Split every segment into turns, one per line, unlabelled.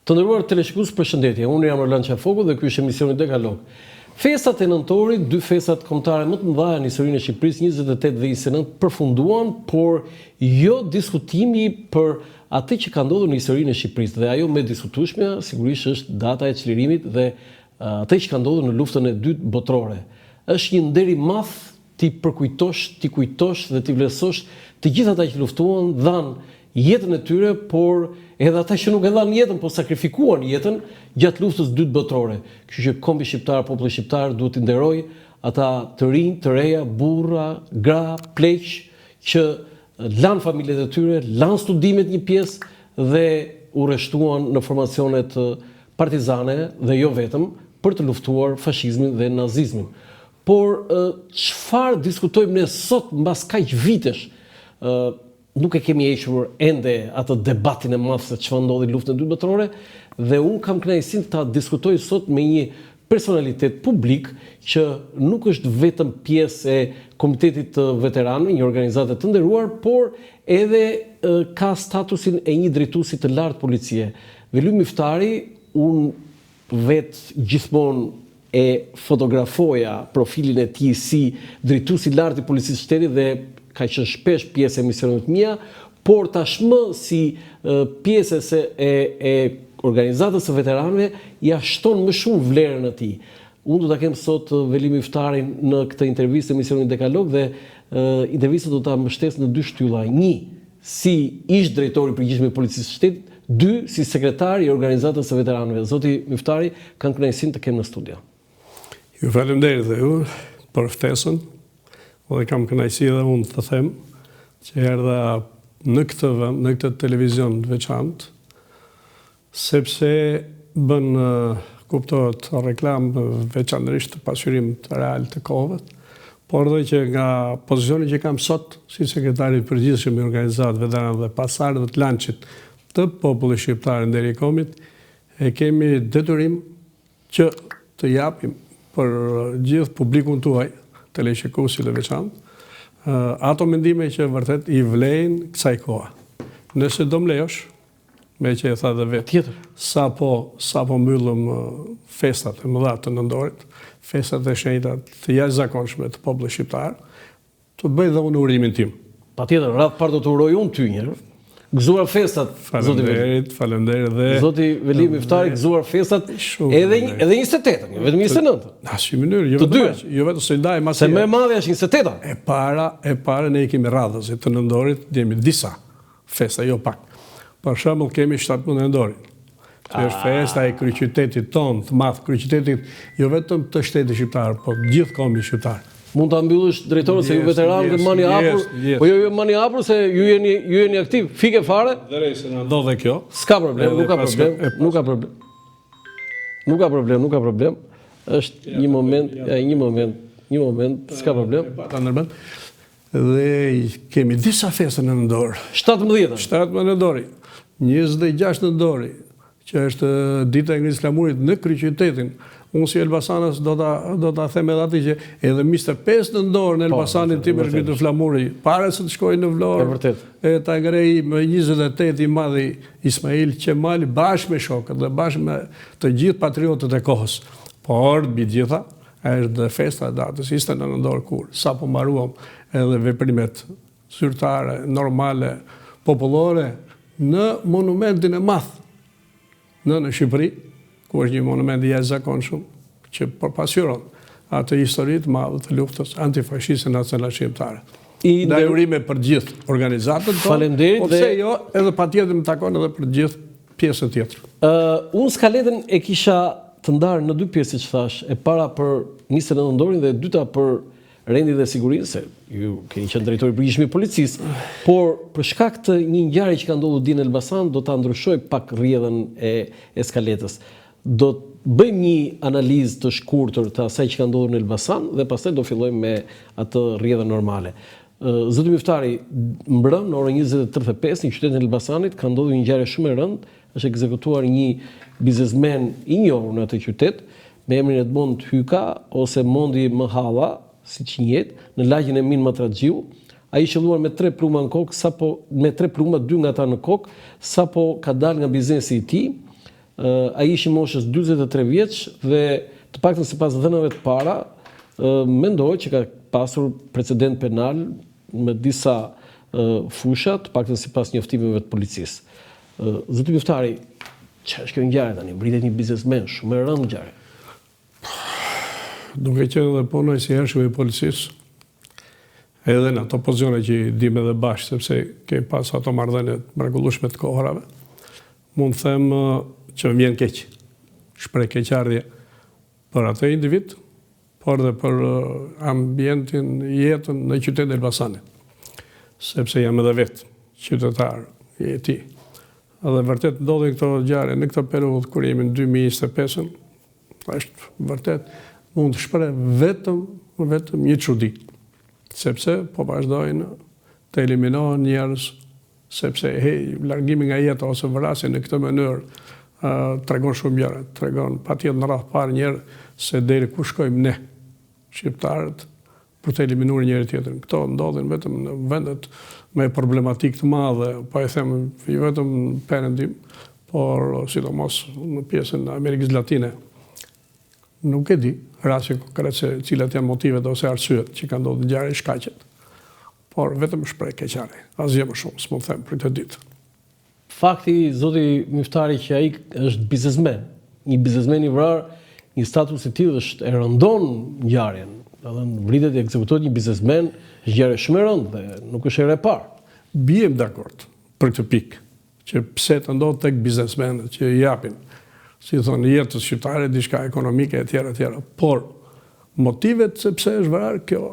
Të nderuar teleshikues, përshëndetje. Unë jam Erlan Qafoku dhe ky është emisioni Dekalog. Festat e nëntorit, dy festat kombëtare më të mëdha në historinë e Shqipërisë, 28 dhe 29, përfunduan, por jo diskutimi për atë që ka ndodhur në historinë e Shqipërisë. Dhe ajo më e diskutueshme sigurisht është data e çlirimit dhe atë që ka ndodhur në luftën e dytë botërore. Është një nder i madh ti përkujtosh, ti kujtosh dhe ti vlerësosh të gjithë ata që luftuan, dhanë jetën e tyre, por edhe ata që nuk e dhanë jetën, por sakrifikuan jetën gjatë luftës dytë botërore. Kështu që kombi shqiptar, populli shqiptar duhet t'i nderoj ata të rinj, të reja, burra, gra, pleq që lanë familjet e tyre, lanë studimet një pjesë dhe u rreshtuan në formacionet partizane dhe jo vetëm për të luftuar fashizmin dhe nazizmin. Por çfarë diskutojmë ne sot mbas kaq vitesh? Nuk e kemi hequr ende atë debatin e madh se çfarë ndodhi në luftën e dytë botërore dhe unë kam kënaqësinë ta diskutoj sot me një personalitet publik që nuk është vetëm pjesë e Komitetit të Veteranëve, një organizatë të nderuar, por edhe ka statusin e një drejtuesi të lartë policie. Veli Myftari, unë vetë gjithmonë e fotografoja profilin e tij si drejtuesi i lartë i policisë së shtetit dhe ka qenë shpesh pjesë e misioneve të mia, por tashmë si pjesë e organizatës së veteranëve ja shton më shumë vlerën e tij. Unë do ta kem sot Veli Myftarin në këtë intervistë e misionit Dekalog dhe intervistën do ta mbështes në dy shtylla. Një, si ish drejtori i përgjithshëm i policisë së shtetit, dy, si sekretar i organizatës së veteranëve. Zoti Myftari, kam kënaqësinë të kem në studio.
Ju faleminderit dhe ju për ftesën. Dhe kam kënaqësi dhe unë të them që erdha në këtë vend, në këtë televizion të veçantë, sepse bën kuptohet reklam veçanërisht të pasqyrimit real të kohëve, por edhe që nga pozicioni që kam sot si sekretari i përgjithshëm i organizatës veteranëve dhe pasardhëve të lançit të popullit shqiptar deri komit, e kemi detyrim që të japim për gjithë publikun tuaj, teleshikuesit dhe veçantë, ato mendime që vërtet i vlejnë kësaj koha. Nëse do më lejosh, me që e tha dhe vetë, sapo mbyllëm festat e mëdha të nëndorit, festat e shenjta të jashtëzakonshme të popullit shqiptar, të bëj dhe unë urimin tim.
Patjetër, radh parë do të uroj unë ty njëherë. Gëzuar festat, zoti Veli.
Faleminderit dhe
zoti Veli Myftari, gëzuar festat edhe 28-ën, jo vetëm 29-ën.
Në asnjë mënyrë, jo vetëm se ndaj masi.
Se më e madhe është 28-a.
E para ne kemi radhësit të nëndorit, jemi disa festa, jo pak. Për shembull kemi 17 nëndorin. Që është festa e kryeqytetit tonë, të madh, kryeqytetit jo vetëm të shtetit shqiptar, por gjithë kombi shqiptar.
Mund ta mbyllësh drejtorët se ju veteranë dhe mani hapur, po jo mani hapur se ju jeni aktiv, fike fare.
Dhe se na ndodhe kjo.
S'ka problem, nuk ka problem. Është një moment, s'ka problem.
Ta ndërmend. Dhe kemi disa festa në nëndor.
17
nëndori, 26 nëndori, që është dita e ngritjes flamurit në kryeqytetin. Unë si Elbasanës do ta them edhe aty që edhe 25 nëndor në Elbasanin tim është ngritur flamuri, para se të shkojë në Vlorë. E ta ngrei më 28 i madhi Ismail Qemali bashkë me shokët dhe bashkë me të gjithë patriotët e kohës. Por mbi gjitha është festa e datës 29 nëndor kur sapo mbaruam edhe veprimet zyrtare, normale, popullore në monumentin e madh në Shqipëri, ku është një monument i jashtëzakonshëm që përpasqyron atë histori të madhe të luftës antifashiste nacionale shqiptare. Ndaj urime për gjithë organizatën tonë.
Faleminderit.
Po pse jo, edhe patjetër më takon edhe për gjithë pjesën tjetër.
Unë skaletën e kisha të ndarë në dy pjesë që thash, e para për 29 nëndorin dhe e dyta për rendin dhe sigurinë, se ju keni qenë drejtori i përgjithshëm i policisë, por për shkak të një ngjarje që ka ndodhur dinë në Elbasan, do ta ndryshoj pak rrjedhën e skaletës. Do të bëjmë një analizë të shkurtër të asaj që ka ndodhur në Elbasan dhe pastaj do fillojmë me atë rrjedhën normale. Zoti Myftari, mbrëm në orën 20:35 në qytetin e Elbasanit ka ndodhur një ngjarje shumë e rëndë, është ekzekutuar një biznesmen i njohur në atë qytet me emrin Edmond Hyka ose Mondi Mëhalla, siç njihet, në lagjen e Min Matraxhiu. Ai qelluar me 3 pluma në kokë, me 3 pluma, 2 nga ata në kokë, sapo ka dalë nga biznesi i tij, ai ishte moshës 43 vjeç dhe të paktën sipas dhënave të para mendoj që ka pasur precedent penal me disa fusha, të paktën sipas njoftimeve të policisë. Zoti Muftari, ç'është kjo ngjarje tani? Mbritet një biznesmen shumë e rëndë ngjarje.
Duke qenë dhe punoj si hershëm i policisë, edhe në ato pozicione që i dim edhe bashkë, sepse kemi pas ato marrëdhënie të mrekullueshme të kohërave, mund të them që më vjen keq. Shpreh keqardhje për atë individ, por dhe për ambientin, jetën në qytetin e Elbasanit. Sepse jam edhe vetë qytetar i tij. Edhe vërtet ndodhin këto ngjarje në këtë periudhë kur jemi në 2025-ën, është vërtet mund të shpreh vetëm një çudi. Sepse po vazhdojnë të eliminohen njerëz, sepse largimi nga jeta ose vrasja në këtë mënyrë tregon shumë gjëra, tregon patjetër në radhë parë njerë se deri ku shkojmë ne, shqiptarët, për të eliminuar njëri tjetrin. Këto ndodhin vetëm në vendet me problematikë të madhe, po e them jo vetëm në Perëndim, por sidomos në pjesën e Amerikës Latine. Nuk e di rasti konkret se cilat janë motivet ose arsyet që kanë ndodhur ngjarje shkaqet. Por vetëm shpreh keqardhje. Asgjë më shumë s'mund të them për këtë ditë.
Fakti zoti Muftari që ai është biznesmen, një biznesmen i vrarë, një status i tillë është e rëndon ngjarjen. Edhe vritet e ekzekutohet një biznesmen, është ngjarje shumë e rëndë dhe nuk është herë e parë.
Bijem dakord për këtë pikë, që pse të ndodh tek biznesmenët që i japin, si thonë, jetës shqiptare, diçka ekonomike e tjera. Por motivet se pse është vrarë kjo,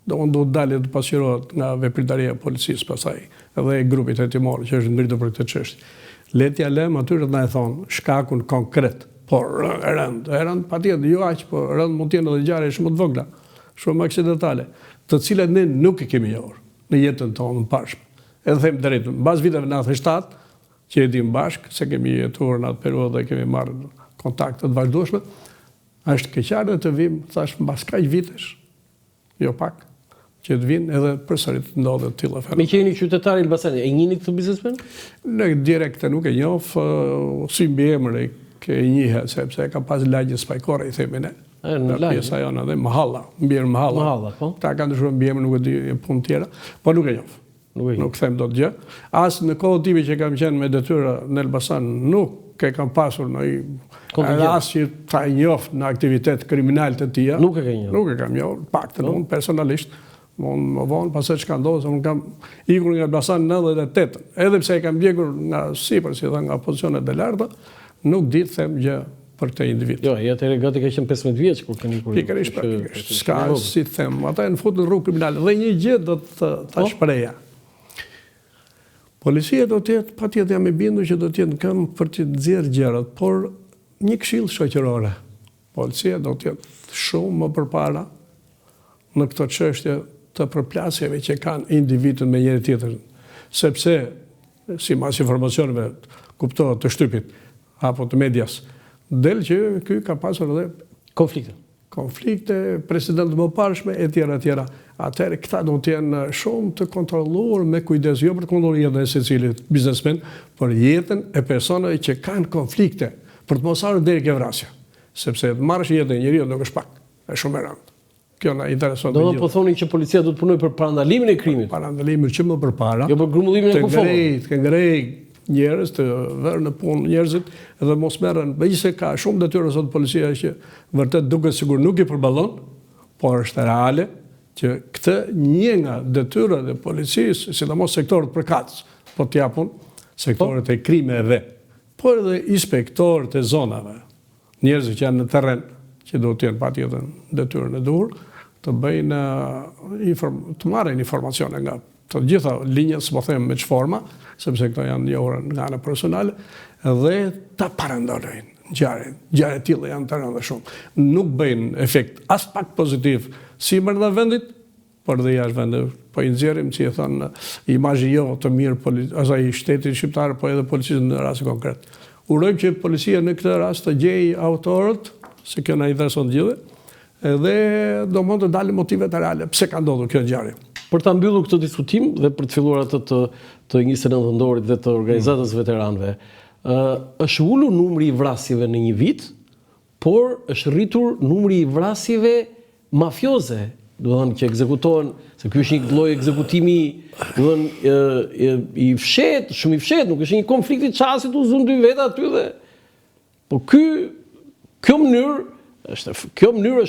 do të dalë të pasqyrohet nga vepritaria e policisë pastaj, edhe e grupit hetimor që është ngritur për këtë çështje. Letja lëm atyre të na e thonë shkakun konkret, por rënd patjetër jo aq, por rënd mund të jenë edhe ngjarje shumë të vogla, shumë aksidentale, të cilat ne nuk i kemi njohur në jetën tonë të pashme. Edhe them drejt, mbas viteve 97, që jetim bashkë, se kemi jetuar në atë periudhë dhe kemi marrë kontakte të vazhdueshme, është keqardhje të vim, thash, mbas kaq vitesh, jo pak, që të vinë edhe përsëri të ndodhet të tilla fenomene.
Me që jeni qytetar i Elbasanit, e njihni këtë biznesmen?
Në direkte nuk e njoh, si mbiemër e njihet, sepse ka pas lagje spajkore, i themi ne.
Në lagje?
Pjesa jona dhe Mahalla, mbiemër Mahalla.
Mahalla, po?
Ta kanë ndryshuar mbiemër, nuk e di punë tjera, po nuk e njoh. Nuk them dot gjë. As në kohën time që kam qenë me detyra në Elbasan, nuk e kam pasur në rast që ta njoh në aktivitet kriminal të tija.
Nuk e ke njohur?
Nuk e kam njohur, paktën unë personalisht. Unë më vonë, pas që ka ndodhur, se unë kam ikur nga Elbasan në 98. Edhe pse e kam ndjekur nga sipër, si thënë, nga pozicionet e larta, nuk di të them gjë për këtë individ.
Jo, atëherë gati ka qenë 15 vjeç kur keni ikur.
Pikërisht, s'ka si të them, ata janë futur në rrugë kriminale. Dhe një gjë do të ta shpreha. Policia do të jetë, patjetër jam i bindur që do të jetë në këmbë për të nxjerrë gjërat, por një këshill shoqërore. Policia do të jetë shumë më përpara në këto çështje të përplasjeve që kanë individët me njëri tjetrin, sepse sipas informacioneve kuptohet të shtypit apo të medias, del që ky ka pasur edhe konflikte, president më parshme, e tjera. Atëherë këta do të jenë shumë të kontrolluar me kujdes, jo për të kontrolluar jetën e secilit biznesmen, por jetën e personave që kanë konflikte, për të mos ardhur deri ke vrasja. Sepse të marrësh jetën e njeriu nuk është pak, është shumë e rëndë. Kjo na intereson.
Do të thonin që policia do të punojë për parandalimin e krimit.
Parandalimin që më përpara.
Jo për grumbullimin e
kufovës. Të ngrej njerëz, të vërë në punë njerëzit edhe mos merren, megjithëse ka shumë detyrë sot policia që vërtet duket sikur nuk i përballon, por është reale që këtë një nga detyrat e policisë, sidomos sektorët përkatës, po t'japun sektorët e krimeve, por edhe inspektorët e zonave, njerëz që janë në terren, që do të jenë patjetër detyrën e duhur, të bëjnë të marrin informacione nga të gjitha linjat, s'po them me ç'forma, sepse këto janë njohura nga ana personale, dhe ta parandalojnë ngjarje të tilla janë të rënda shumë. Nuk bëjnë efekt as pak pozitiv si brenda vendit, por dhe jashtë vendit. Po i nxjerrim, si e thënë, imazhi jo të mirë asaj shtetit shqiptar, po edhe policisë në rast konkret. Urojmë që policia në këtë rast të gjejë autorët, se kjo na intereson të gjithë, edhe do mund të dalin motivet reale pse ka ndodhur kjo ngjarje.
Për ta mbyllur këtë diskutim dhe për të filluar atë të 29 nëntorit dhe të organizatës veteranëve, është ulur numri i vrasjeve në një vit, por është rritur numri i vrasjeve mafioze, do të thënë që ekzekutohen, se ky është një lloj ekzekutimi, do të thënë i fshet, shumë i fshet, nuk është një konflikt i çastit u zon dy veta aty dhe po kjo mënyrë është